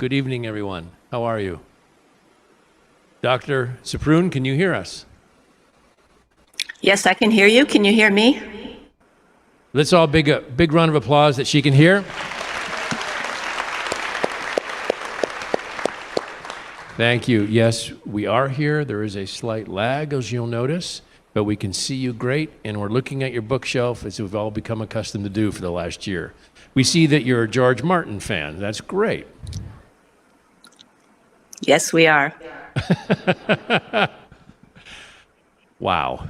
Good evening, everyone. How are you? Dr. Suprun, can you hear us? Yes, I can hear you. Can you hear me? Let's all big round of applause that she can hear. Thank you. Yes, we are here. There is a slight lag, as you'll notice, but we can see you great, and we're looking at your bookshelf as we've all become accustomed to do for the last year. We see that you're a George Martin fan. That's great. Yes, we are. Wow.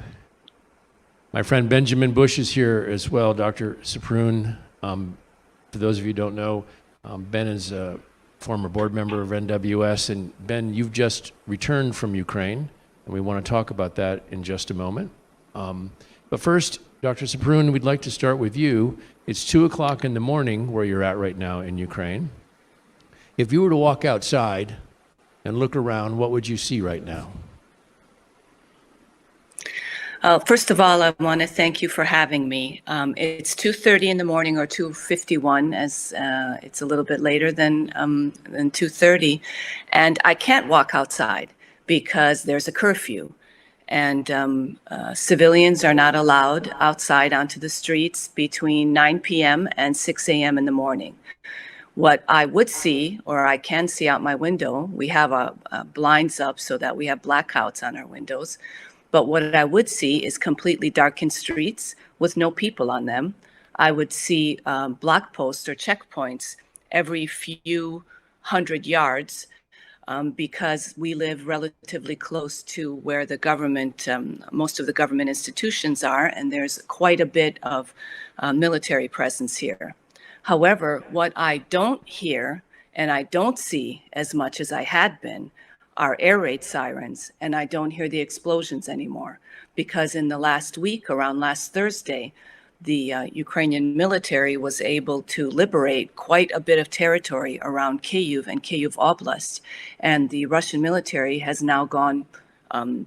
My friend Benjamin Bush is here as well, Dr. Suprun. For those of you who don't know, Ben is a former board member of NWS. And Ben, you've just returned from Ukraine, and we want to talk about that in just a moment. But first, Dr. Suprun, we'd like to start with you. It's 2 o'clock in the morning where you're at right now in Ukraine. If you were to walk outside and look around, what would you see right now? First of all, I want to thank you for having me. It's 2:30 in the morning, or 2:51, as it's a little bit later than 2:30, and I can't walk outside because there's a curfew, and civilians are not allowed outside onto the streets between 9 p.m. and 6 a.m. in the morning. What I would see, or I can see out my window, we have blinds up so that we have blackouts on our windows. But what I would see is completely darkened streets with no people on them. I would see block posts or checkpoints every few hundred yards because we live relatively close to where the government, most of the government institutions are, and there's quite a bit of military presence here. However, what I don't hear and I don't see as much as I had been are air raid sirens, and I don't hear the explosions anymore because in the last week, around last Thursday, the Ukrainian military was able to liberate quite a bit of territory around Kyiv and Kyiv Oblast, and the Russian military has now gone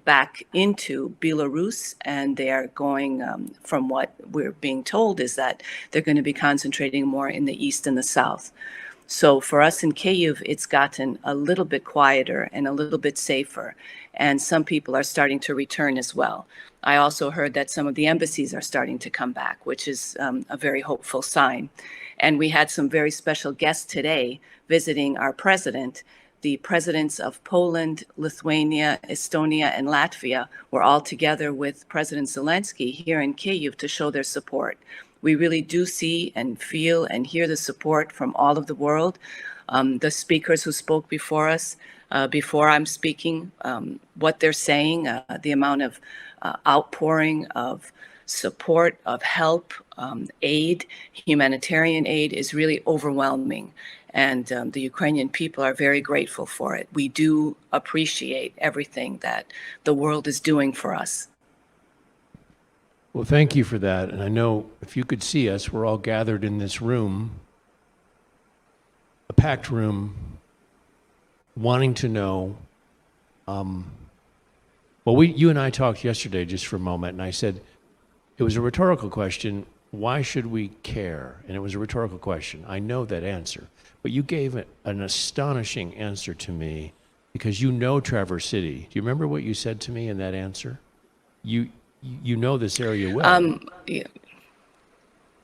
back into Belarus, and they are going, from what we're being told, is that they're going to be concentrating more in the east and the south. So for us in Kyiv, it's gotten a little bit quieter and a little bit safer, and some people are starting to return as well. I also heard that some of the embassies are starting to come back, which is a very hopeful sign. And we had some very special guests today visiting our president. The presidents of Poland, Lithuania, Estonia, and Latvia were all together with President Zelensky here in Kyiv to show their support. We really do see and feel and hear the support from all of the world. The speakers who spoke before us, before I'm speaking, what they're saying, the amount of outpouring of support, of help, aid, humanitarian aid is really overwhelming. And the Ukrainian people are very grateful for it. We do appreciate everything that the world is doing for us. Well, thank you for that. And I know if you could see us, we're all gathered in this room, a packed room, wanting to know. Well, you and I talked yesterday just for a moment, and I said, it was a rhetorical question. Why should we care? And it was a rhetorical question. I know that answer. But you gave an astonishing answer to me because you know Traverse City. Do you remember what you said to me in that answer? You know this area well.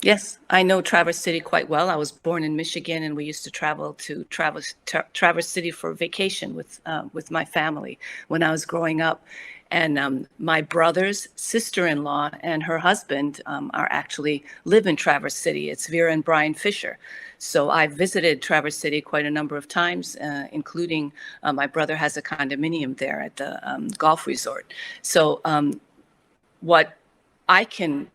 Yes, I know Traverse City quite well. I was born in Michigan, and we used to travel to Traverse City for vacation with my family when I was growing up. And my brother's sister-in-law and her husband are actually live in Traverse City. It's Vera and Brian Fisher. So I visited Traverse City quite a number of times, including my brother has a condominium there at the golf resort. So what I can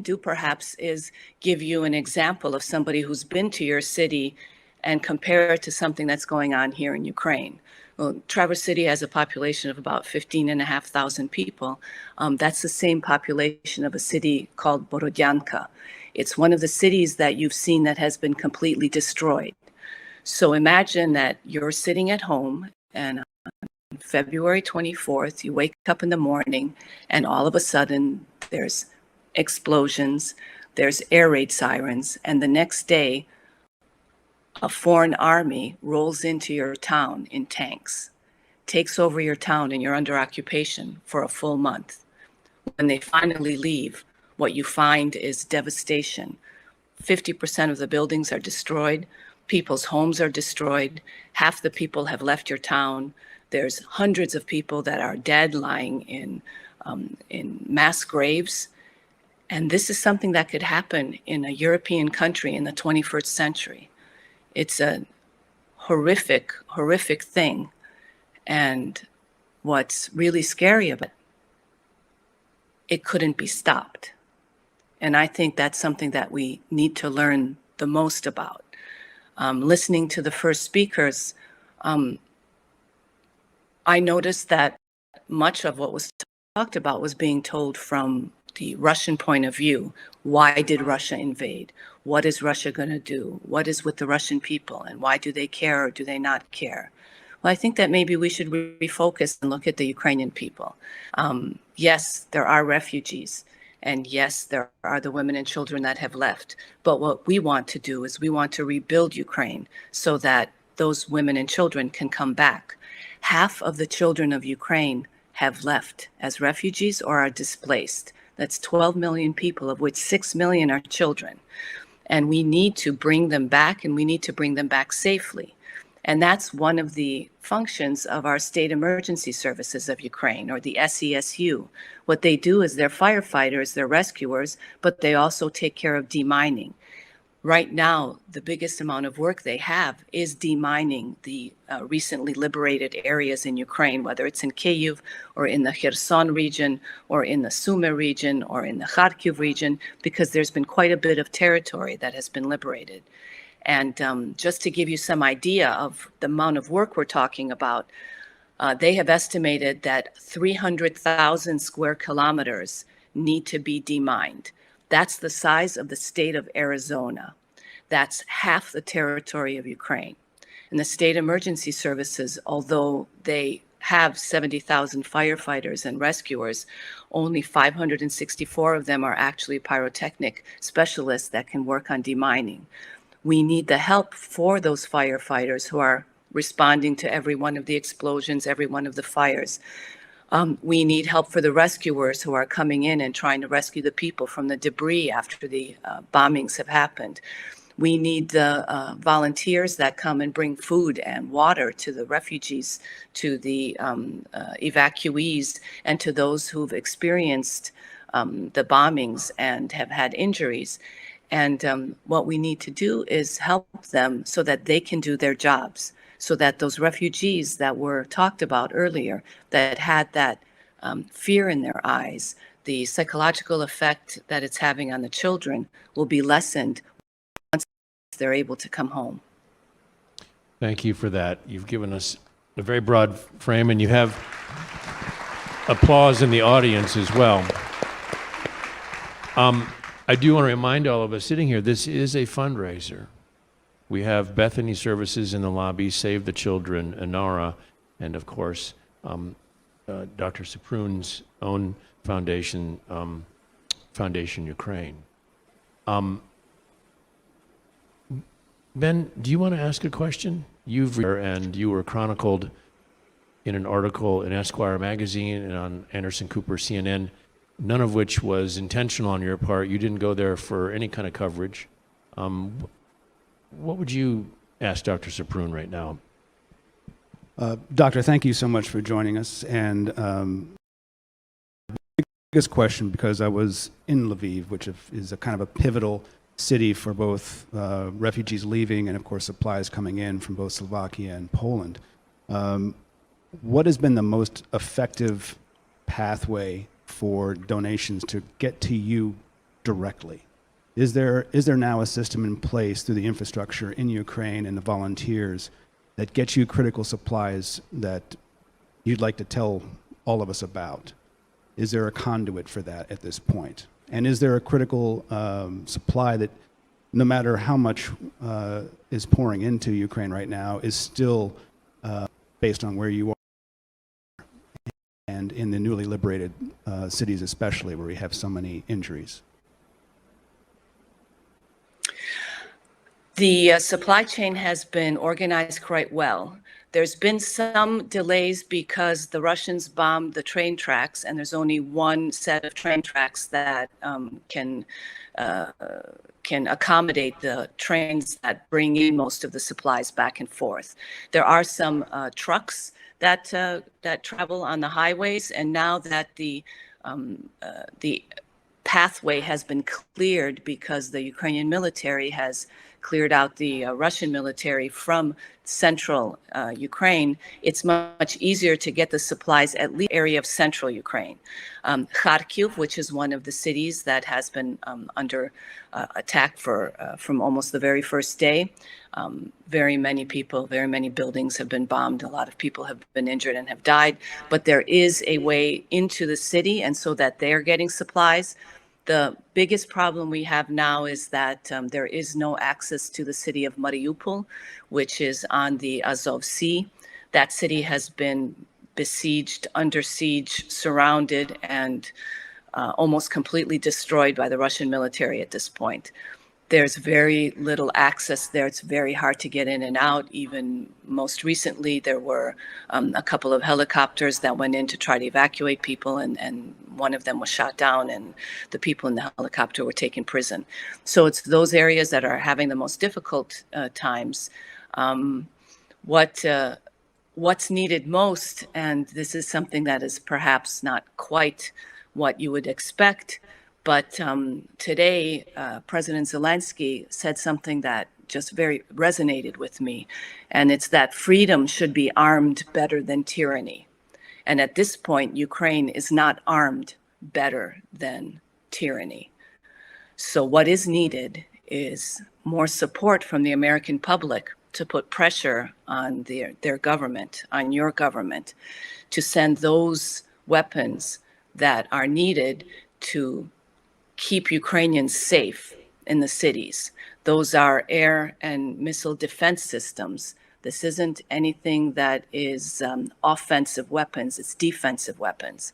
do perhaps is give you an example of somebody who's been to your city and compare it to something that's going on here in Ukraine. Well, Traverse City has a population of about 15,500 people. That's the same population of a city called Borodyanka. It's one of the cities that you've seen that has been completely destroyed. So imagine that you're sitting at home, and on February 24th, you wake up in the morning, and all of a sudden there's explosions, there's air raid sirens, and the next day a foreign army rolls into your town in tanks, takes over your town, and you're under occupation for a full month. When they finally leave, what you find is devastation. 50% of the buildings are destroyed. People's homes are destroyed. Half the people have left your town. There's hundreds of people that are dead, lying in mass graves. And this is something that could happen in a European country in the 21st century. It's a horrific, horrific thing. And what's really scary about it, it couldn't be stopped. And I think that's something that we need to learn the most about. Listening to the first speakers, I noticed that much of what was talked about was being told from the Russian point of view. Why did Russia invade? What is Russia going to do? What is with the Russian people? And why do they care or do they not care? Well, I think that maybe we should refocus and look at the Ukrainian people. Yes, there are refugees. And yes, there are the women and children that have left. But what we want to do is we want to rebuild Ukraine so that those women and children can come back. Half of the children of Ukraine have left as refugees or are displaced. That's 12 million people, of which 6 million are children. And we need to bring them back, and we need to bring them back safely. And that's one of the functions of our state emergency services of Ukraine, or the SESU. What they do is they're firefighters, they're rescuers, but they also take care of demining. Right now, the biggest amount of work they have is demining the recently liberated areas in Ukraine, whether it's in Kyiv or in the Kherson region or in the Sumy region or in the Kharkiv region, because there's been quite a bit of territory that has been liberated. And just to give you some idea of the amount of work we're talking about, they have estimated that 300,000 square kilometers need to be demined. That's the size of the state of Arizona. That's half the territory of Ukraine. And the state emergency services, although they have 70,000 firefighters and rescuers, only 564 of them are actually pyrotechnic specialists that can work on demining. We need the help for those firefighters who are responding to every one of the explosions, every one of the fires. We need help for the rescuers who are coming in and trying to rescue the people from the debris after the bombings have happened. We need the volunteers that come and bring food and water to the refugees, to the evacuees, and to those who've experienced the bombings and have had injuries. And what we need to do is help them so that they can do their jobs, so that those refugees that were talked about earlier, that had that fear in their eyes, the psychological effect that it's having on the children will be lessened once they're able to come home. Thank you for that. You've given us a very broad frame, and you have applause in the audience as well. I do want to remind all of us sitting here, this is a fundraiser. We have Bethany Services in the lobby, Save the Children, Inara, and of course, Dr. Suprun's own foundation, Foundation Ukraine. Ben, do you want to ask a question? And you were chronicled in an article in Esquire magazine and on Anderson Cooper CNN, none of which was intentional on your part. You didn't go there for any kind of coverage. What would you ask Dr. Suprun right now? Doctor, thank you so much for joining us. And biggest question, because I was in Lviv, which is a kind of a pivotal city for both refugees leaving and, of course, supplies coming in from both Slovakia and Poland. What has been the most effective pathway for donations to get to you directly? Is there now a system in place through the infrastructure in Ukraine and the volunteers that gets you critical supplies that you'd like to tell all of us about? Is there a conduit for that at this point? And is there a critical supply that, no matter how much is pouring into Ukraine right now, is still based on where you are and in the newly liberated cities especially, where we have so many injuries? The supply chain has been organized quite well. There's been some delays because the Russians bombed the train tracks, and there's only one set of train tracks that can accommodate the trains that bring in most of the supplies back and forth. There are some trucks that travel on the highways, and now that the pathway has been cleared because the Ukrainian military has cleared out the Russian military from central Ukraine, it's much easier to get the supplies at least area of central Ukraine. Kharkiv, which is one of the cities that has been under attack from almost the very first day. Very many people, very many buildings have been bombed. A lot of people have been injured and have died, but there is a way into the city, and so that they're getting supplies. The biggest problem we have now is that there is no access to the city of Mariupol, which is on the Azov Sea. That city has been besieged, under siege, surrounded, and almost completely destroyed by the Russian military at this point. There's very little access there. It's very hard to get in and out. Even most recently, there were a couple of helicopters that went in to try to evacuate people, and one of them was shot down, and the people in the helicopter were taken prison. So it's those areas that are having the most difficult times. What's needed most, and this is something that is perhaps not quite what you would expect, but today, President Zelensky said something that just very resonated with me, and it's that freedom should be armed better than tyranny. And at this point, Ukraine is not armed better than tyranny. So what is needed is more support from the American public to put pressure on their government, on your government, to send those weapons that are needed to keep Ukrainians safe in the cities. Those are air and missile defense systems. This isn't anything that is offensive weapons, it's defensive weapons.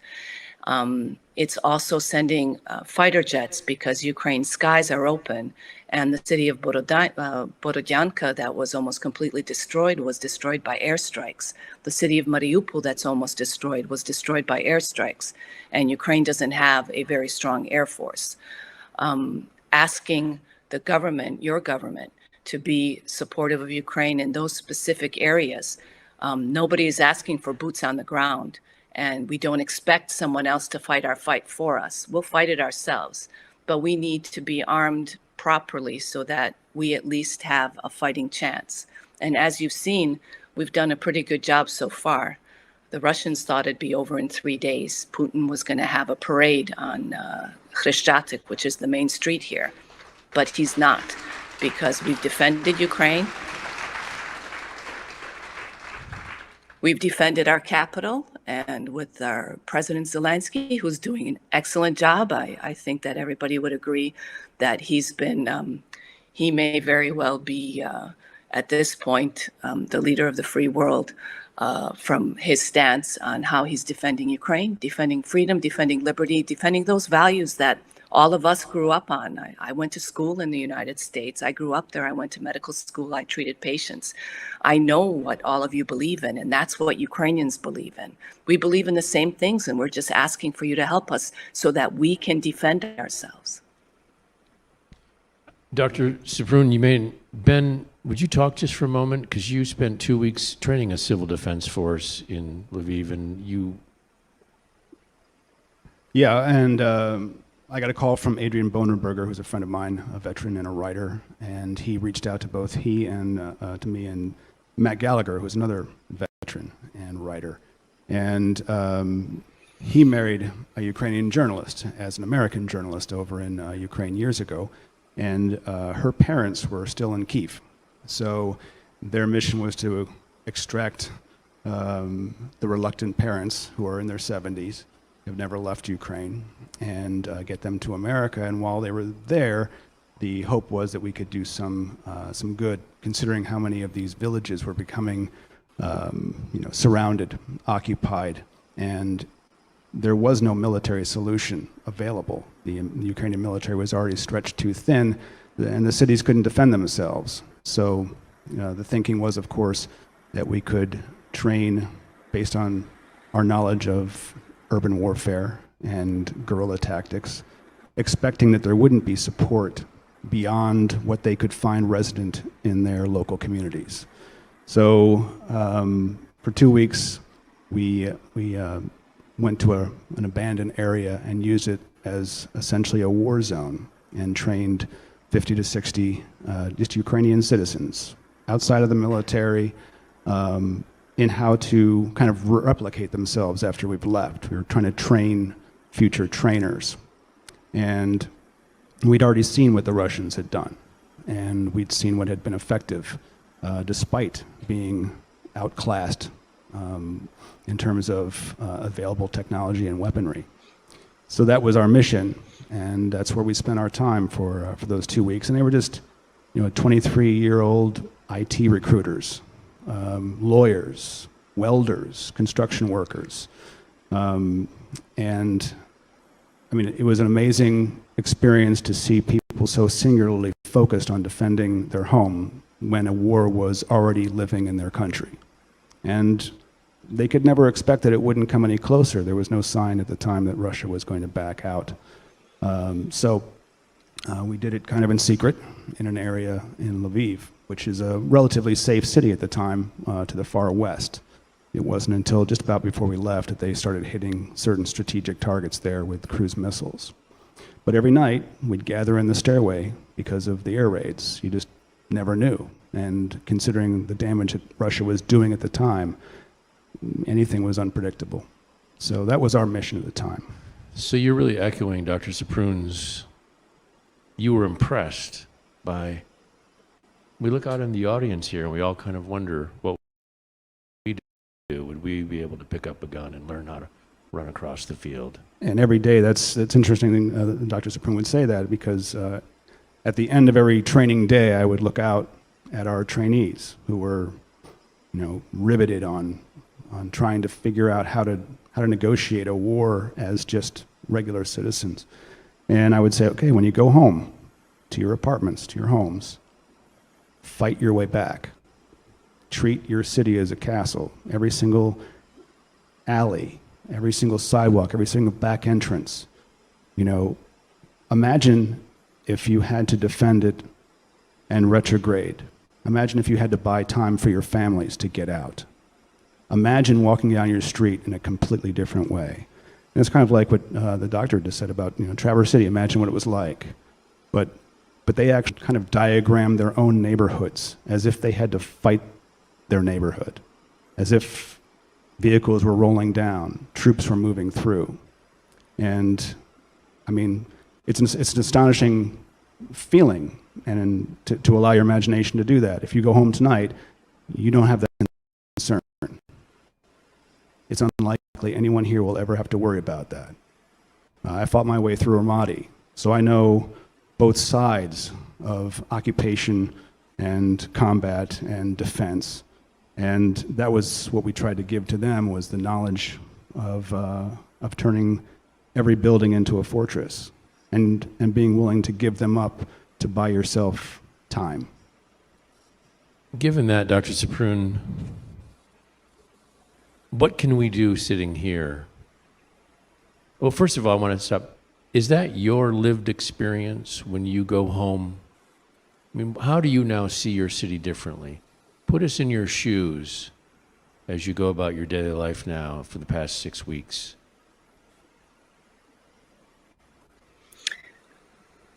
It's also sending fighter jets because Ukraine's skies are open, and the city of Borodyanka that was almost completely destroyed was destroyed by airstrikes. The city of Mariupol that's almost destroyed was destroyed by airstrikes, and Ukraine doesn't have a very strong air force. Asking the government, your government, to be supportive of Ukraine in those specific areas. Nobody is asking for boots on the ground, and we don't expect someone else to fight our fight for us. We'll fight it ourselves, but we need to be armed properly so that we at least have a fighting chance. And as you've seen, we've done a pretty good job so far. The Russians thought it'd be over in 3 days. Putin was going to have a parade on Khreshchatyk, which is the main street here, but he's not, because we've defended Ukraine. We've defended our capital, and with our President Zelensky, who's doing an excellent job, I think that everybody would agree that he's been, he may very well be, at this point, the leader of the free world from his stance on how he's defending Ukraine, defending freedom, defending liberty, defending those values that all of us grew up on. I went to school in the United States. I grew up there. I went to medical school. I treated patients. I know what all of you believe in, and that's what Ukrainians believe in. We believe in the same things, and we're just asking for you to help us so that we can defend ourselves. Dr. Suprun, Ben, would you talk just for a moment? Because you spent 2 weeks training a civil defense force in Lviv, and you... Yeah, and I got a call from Adrian Bonerberger, who's a friend of mine, a veteran and a writer, and he reached out to both he and to me and Matt Gallagher, who's another veteran and writer. And he married a Ukrainian journalist as an American journalist over in Ukraine years ago, and her parents were still in Kyiv. So their mission was to extract the reluctant parents who are in their 70s, have never left Ukraine, and get them to America. And while they were there, the hope was that we could do some good, considering how many of these villages were becoming, surrounded, occupied, and there was no military solution available. The Ukrainian military was already stretched too thin, and the cities couldn't defend themselves. So the thinking was, of course, that we could train based on our knowledge of urban warfare and guerrilla tactics, expecting that there wouldn't be support beyond what they could find resident in their local communities. So for 2 weeks, we went to an abandoned area and used it as essentially a war zone and trained 50 to 60 just Ukrainian citizens outside of the military in how to kind of replicate themselves after we've left. We were trying to train future trainers. And we'd already seen what the Russians had done, and we'd seen what had been effective despite being outclassed in terms of available technology and weaponry. So that was our mission, and that's where we spent our time for those 2 weeks. And they were just, 23-year-old IT recruiters, lawyers, welders, construction workers, and I mean, it was an amazing experience to see people so singularly focused on defending their home when a war was already living in their country. And they could never expect that it wouldn't come any closer. There was no sign at the time that Russia was going to back out. So we did it kind of in secret in an area in Lviv, which is a relatively safe city at the time to the far west. It wasn't until just about before we left that they started hitting certain strategic targets there with cruise missiles. But every night, we'd gather in the stairway because of the air raids. You just never knew. And considering the damage that Russia was doing at the time, anything was unpredictable. So that was our mission at the time. So you're really echoing Dr. Suprun's, you were impressed by, we look out in the audience here and we all kind of wonder, what would we be able to pick up a gun and learn how to run across the field? And every day, that's interesting. Dr. Suprun would say that because at the end of every training day, I would look out at our trainees who were, riveted on trying to figure out how to negotiate a war as just regular citizens. And I would say, okay, when you go home to your apartments, to your homes, fight your way back. Treat your city as a castle. Every single alley, every single sidewalk, every single back entrance. Imagine if you had to defend it and retrograde. Imagine if you had to buy time for your families to get out. Imagine walking down your street in a completely different way. And it's kind of like what the doctor just said about Traverse City. Imagine what it was like. But they actually kind of diagrammed their own neighborhoods as if they had to fight their neighborhood, as if vehicles were rolling down, troops were moving through. And I mean, it's an astonishing feeling, and to allow your imagination to do that. If you go home tonight, you don't have that concern. It's unlikely anyone here will ever have to worry about that. I fought my way through Ramadi, so I know both sides of occupation and combat and defense. And that was what we tried to give to them, was the knowledge of turning every building into a fortress and being willing to give them up to buy yourself time. Given that, Dr. Suprun, what can we do sitting here? Well, first of all, I want to stop. Is that your lived experience when you go home? I mean, how do you now see your city differently? Put us in your shoes as you go about your daily life now for the past 6 weeks.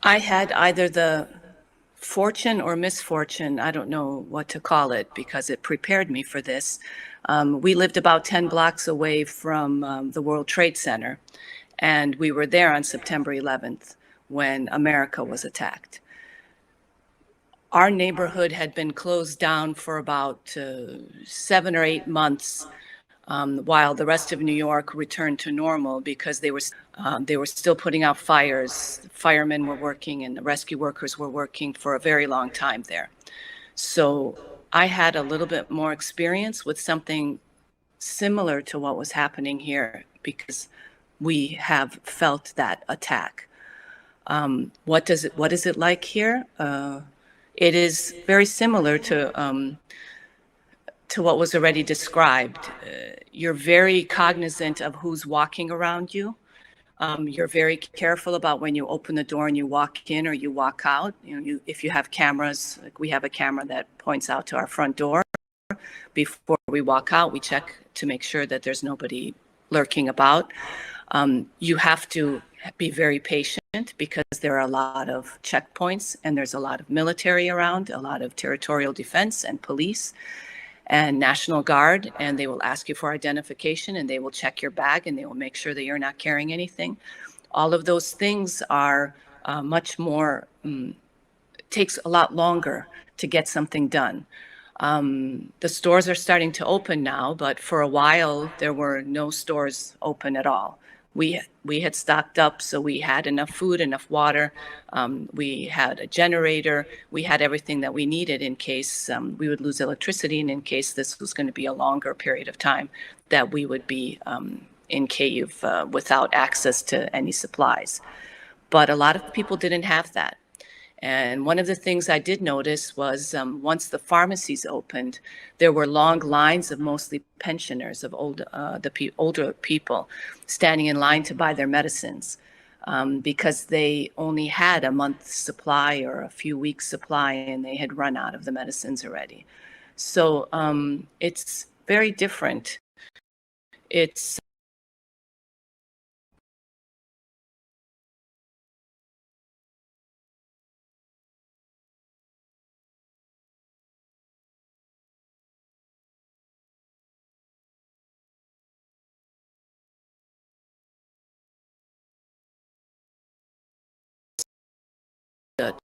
I had either the fortune or misfortune, I don't know what to call it, because it prepared me for this. We lived about 10 blocks away from the World Trade Center, and we were there on September 11th when America was attacked. Our neighborhood had been closed down for about 7 or 8 months while the rest of New York returned to normal, because they were still putting out fires. Firemen were working and the rescue workers were working for a very long time there. So I had a little bit more experience with something similar to what was happening here, because we have felt that attack. What is it like here? It is very similar to what was already described. You're very cognizant of who's walking around you. You're very careful about when you open the door and you walk in or you walk out. If you have cameras, like we have a camera that points out to our front door. Before we walk out, we check to make sure that there's nobody lurking about. You have to be very patient because there are a lot of checkpoints and there's a lot of military around, a lot of territorial defense and police and National Guard, and they will ask you for identification and they will check your bag and they will make sure that you're not carrying anything. All of those things are much more, takes a lot longer to get something done. The stores are starting to open now, but for a while there were no stores open at all. We had stocked up, so we had enough food, enough water. We had a generator. We had everything that we needed in case we would lose electricity and in case this was going to be a longer period of time that we would be in Kyiv without access to any supplies. But a lot of people didn't have that. And one of the things I did notice was once the pharmacies opened, there were long lines of mostly pensioners, of older people standing in line to buy their medicines because they only had a month's supply or a few weeks' supply and they had run out of the medicines already. So it's very different. It's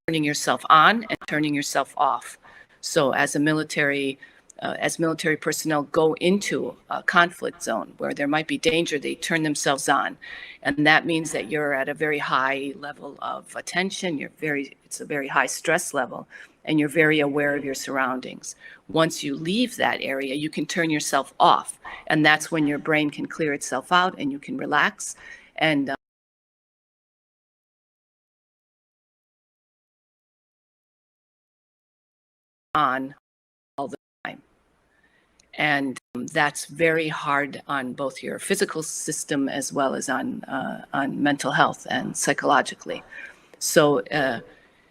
turning yourself on and turning yourself off. So as military personnel go into a conflict zone where there might be danger, they turn themselves on. And that means that you're at a very high level of attention. It's a very high stress level, and you're very aware of your surroundings. Once you leave that area, you can turn yourself off. And that's when your brain can clear itself out and you can relax. And on all the time. And that's very hard on both your physical system as well as on mental health and psychologically. So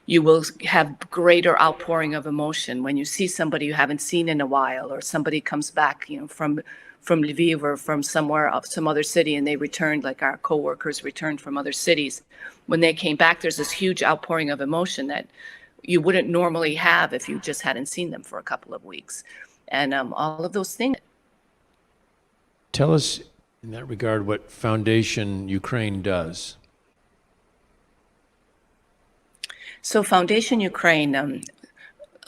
you will have greater outpouring of emotion when you see somebody you haven't seen in a while, or somebody comes back, from Lviv or from somewhere, some other city, and they returned, like our coworkers returned from other cities. When they came back, there's this huge outpouring of emotion that you wouldn't normally have if you just hadn't seen them for a couple of weeks. And all of those things. Tell us in that regard what Foundation Ukraine does. So Foundation Ukraine, a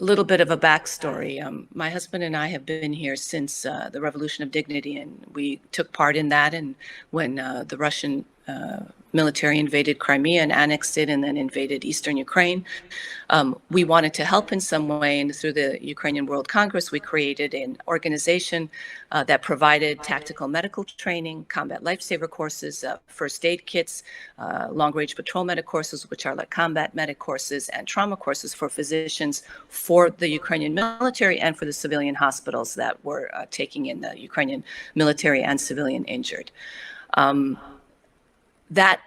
little bit of a backstory. My husband and I have been here since the Revolution of Dignity, and we took part in that. And when the Russian military invaded Crimea and annexed it and then invaded eastern Ukraine, we wanted to help in some way. And through the Ukrainian World Congress, we created an organization that provided tactical medical training, combat lifesaver courses, first aid kits, long-range patrol medic courses, which are like combat medic courses, and trauma courses for physicians for the Ukrainian military and for the civilian hospitals that were taking in the Ukrainian military and civilian injured. That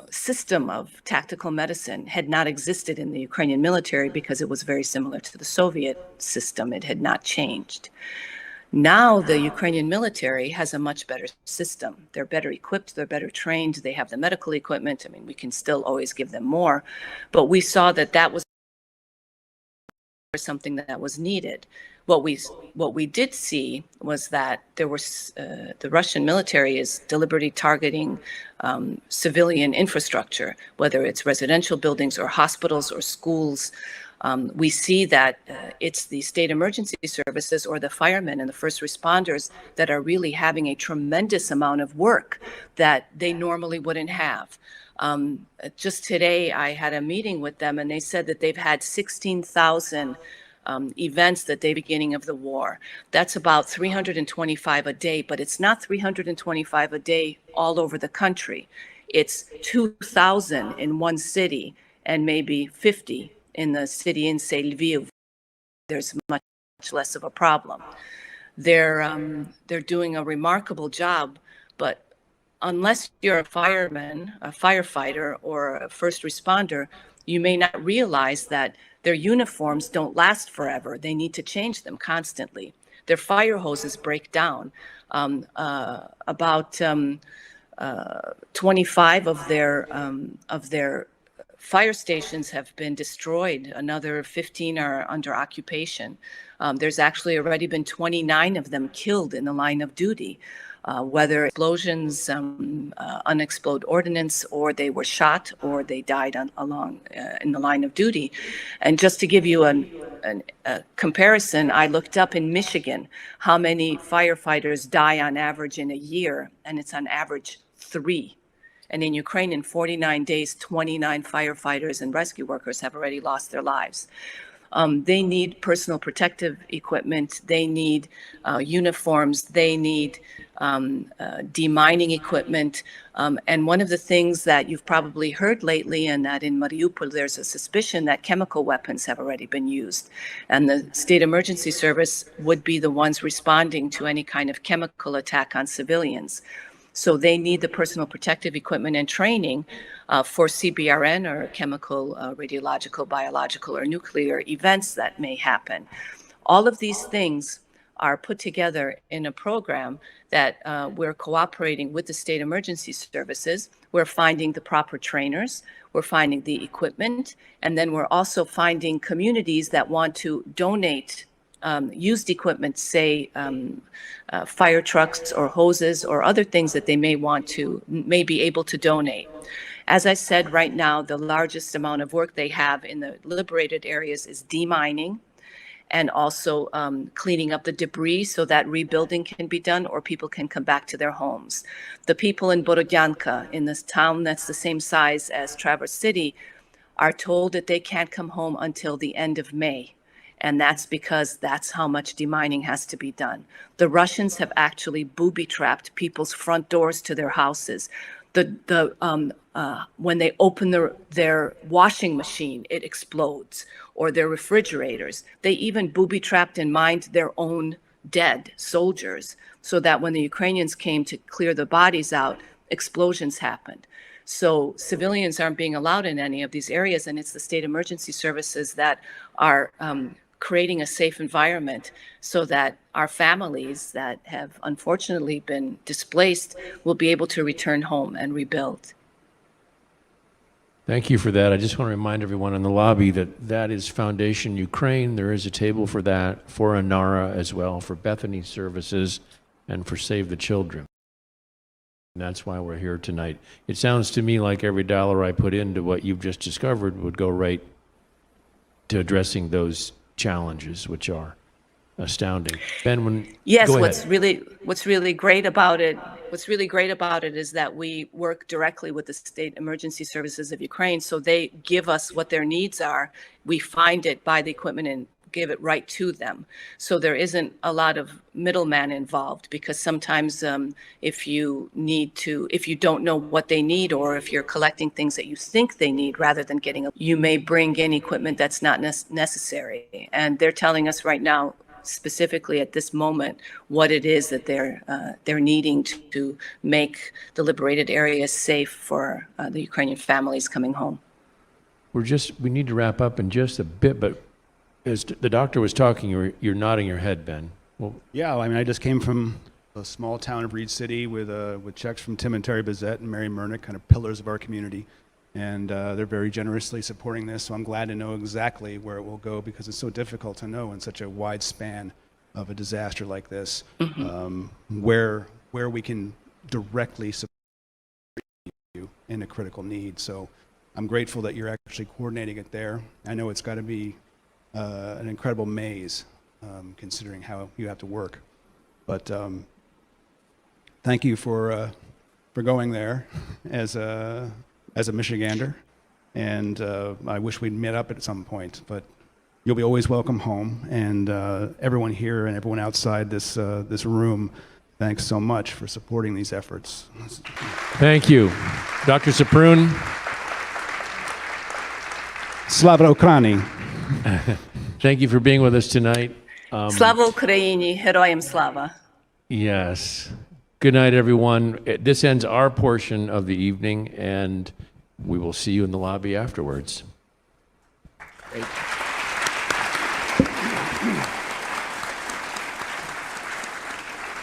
system of tactical medicine had not existed in the Ukrainian military because it was very similar to the Soviet system. It had not changed. Now the Ukrainian military has a much better system. They're better equipped, they're better trained, they have the medical equipment. I mean, we can still always give them more, but we saw that that was something that was needed. What we did see was that there was the Russian military is deliberately targeting civilian infrastructure, whether it's residential buildings or hospitals or schools. We see that it's the state emergency services or the firemen and the first responders that are really having a tremendous amount of work that they normally wouldn't have. Just today, I had a meeting with them, and they said that they've had 16,000 events at the beginning of the war. That's about 325 a day, but it's not 325 a day all over the country. It's 2,000 in one city and maybe 50 in the city in, say, Lviv. There's much less of a problem. They're doing a remarkable job, but unless you're a fireman, a firefighter, or a first responder, you may not realize that their uniforms don't last forever. They need to change them constantly. Their fire hoses break down. About 25 of their fire stations have been destroyed. Another 15 are under occupation. There's actually already been 29 of them killed in the line of duty, whether explosions, unexploded ordnance, or they were shot, or they died in the line of duty. And just to give you a comparison, I looked up in Michigan how many firefighters die on average in a year, and it's on average 3. And in Ukraine, in 49 days, 29 firefighters and rescue workers have already lost their lives. They need personal protective equipment. They need uniforms. They need demining equipment. And one of the things that you've probably heard lately, and that in Mariupol, there's a suspicion that chemical weapons have already been used. And the State Emergency Service would be the ones responding to any kind of chemical attack on civilians. So they need the personal protective equipment and training for CBRN, or chemical, radiological, biological, or nuclear events that may happen. All of these things are put together in a program that we're cooperating with the state emergency services. We're finding the proper trainers, we're finding the equipment, and then we're also finding communities that want to donate used equipment, say fire trucks or hoses or other things that they may be able to donate. As I said, right now, the largest amount of work they have in the liberated areas is demining, and also cleaning up the debris so that rebuilding can be done or people can come back to their homes. The people in Borodyanka, in this town that's the same size as Traverse City, are told that they can't come home until the end of May. And that's because that's how much demining has to be done. The Russians have actually booby-trapped people's front doors to their houses. When they open their washing machine, it explodes, or their refrigerators. They even booby-trapped and mined their own dead soldiers, so that when the Ukrainians came to clear the bodies out, explosions happened. So civilians aren't being allowed in any of these areas, and it's the state emergency services that are creating a safe environment so that our families that have unfortunately been displaced will be able to return home and rebuild. Thank you for that. I just want to remind everyone in the lobby that that is Foundation Ukraine. There is a table for that, for ANARA as well, for Bethany Services, and for Save the Children. And that's why we're here tonight. It sounds to me like every dollar I put into what you've just discovered would go right to addressing those challenges, which are astounding. Ben, yes, go what's ahead. really great about it is that we work directly with the state emergency services of Ukraine. So they give us what their needs are. We find it, buy the equipment, and give it right to them. So there isn't a lot of middleman involved, because sometimes if you don't know what they need, or if you're collecting things that you think they need rather than you may bring in equipment that's not necessary. And they're telling us right now, specifically at this moment, what it is that they're needing to make the liberated areas safe for the Ukrainian families coming home. We need to wrap up in just a bit, but as the doctor was talking, you're nodding your head, Ben. Well, Yeah, I mean, I just came from a small town of Reed City with checks from Tim and Terry Bazette and Mary Murnick, kind of pillars of our community. And they're very generously supporting this, so I'm glad to know exactly where it will go, because it's so difficult to know in such a wide span of a disaster like this, where we can directly support you in a critical need. So I'm grateful that you're actually coordinating it there. I know it's got to be an incredible maze, considering how you have to work. But thank you for going there as a Michigander, and I wish we'd met up at some point. But you'll be always welcome home, and everyone here and everyone outside this room, thanks so much for supporting these efforts. thank you. Dr. Suprun. Slava Ukraini. Thank you for being with us tonight. Слава Україні, героям слава. Yes. Good night, everyone. This ends our portion of the evening, and we will see you in the lobby afterwards. Great.